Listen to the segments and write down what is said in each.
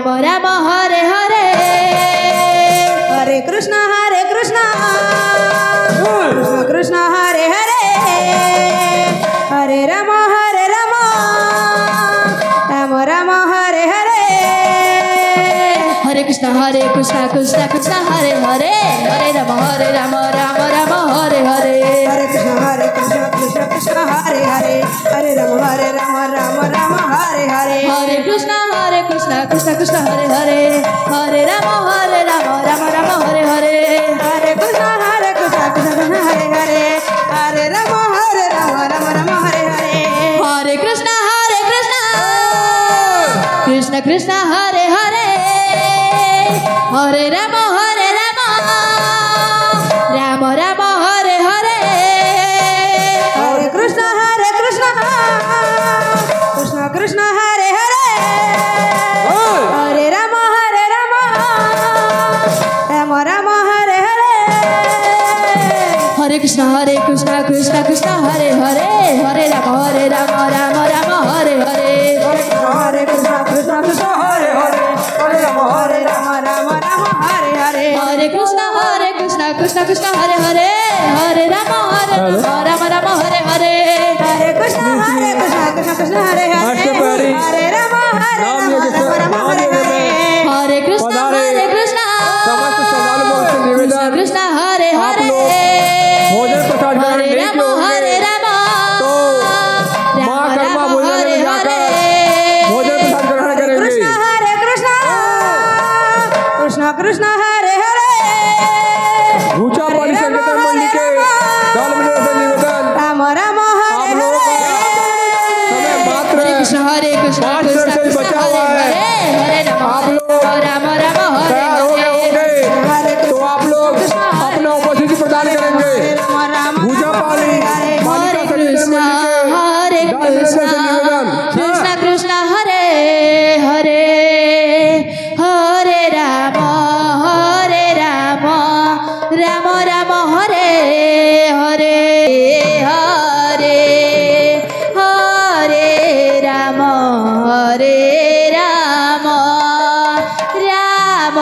राम राम हरे हरे हरे कृष्ण कृष्ण कृष्ण हरे हरे हरे राम राम राम हरे हरे हरे कृष्ण कृष्ण कृष्ण हरे हरे हरे राम राम राम हरे हरे हरे कृष्ण कृष्ण हरे हरे हरे राम राम हरे हरे हरे कृष्ण कृष्ण कृष्ण हरे हरे हरे राम राम हरे हरे हरे कृष्ण कृष्ण कृष्ण हरे हरे हरे राम राम हरे हरे हरे कृष्ण कृष्ण कृष्ण हरे हरे हरे राम राम राम हरे हरे हरे कृष्ण कृष्ण कृष्ण हरे हरे हरे राम राम राम हरे हरे हरे कृष्ण कृष्ण कृष्ण हरे हरे हरे राम राम हरे हरे हरे कृष्ण कृष्ण कृष्ण हरे हरे हरे राम राम हरे हरे हरे कृष्ण कृष्ण कृष्ण हरे हरे हरे राम राम हरे हरे हरे कृष्ण कृष्ण हरे हरे हरे राम हरे हरे हरे कृष्ण कृष्ण हरे हरे भोजन प्रसाद हरे राम हरे हरे भोजन प्रसाद ग्रहण करेंगे। कृष्ण कृष्ण हरे हरे ऊंचा पानी संकीर्तन मंडली के दाल मिलने से निवेदन राम राम हरे आप लोगों हरे समय मात्र कृष्ण कृष्ण पाँच मिनट से बचा हुआ है। हरे राम आप लोग राम हरे तैयार हो गए होंगे तो आप लोग अपना उपस्थिति प्रदान करेंगे। ऊंचा पानी मालिका संकीर्तन मंडली के दाल मिलने से निवेदन। कृष्ण कृष्ण हरे हरे हरे राम राम राम हरे हरे हरे हरे राम राम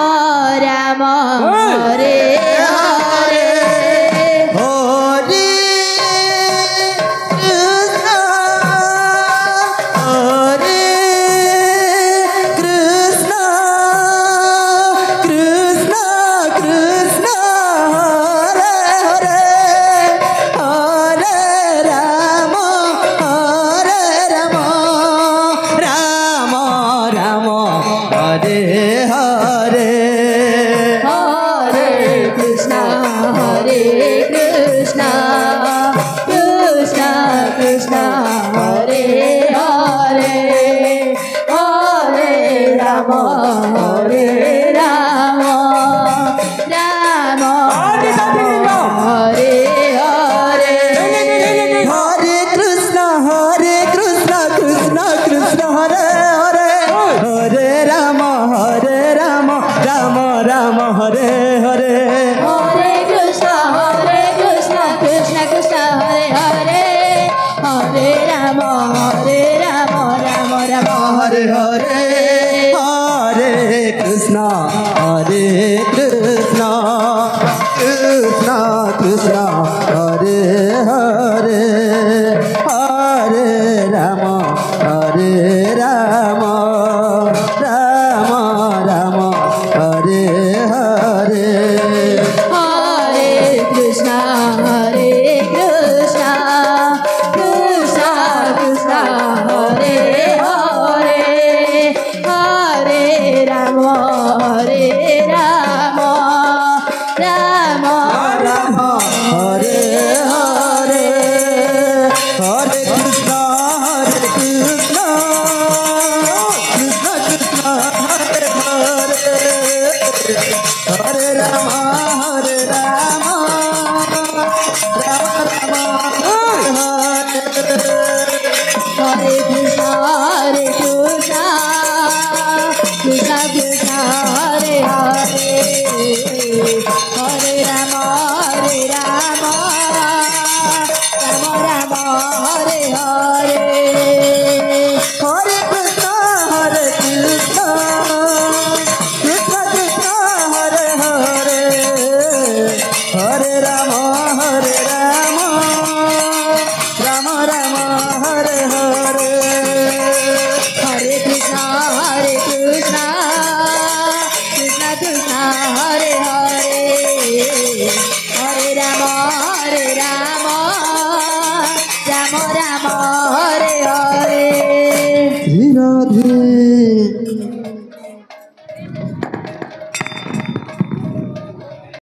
राम हरे हरे राम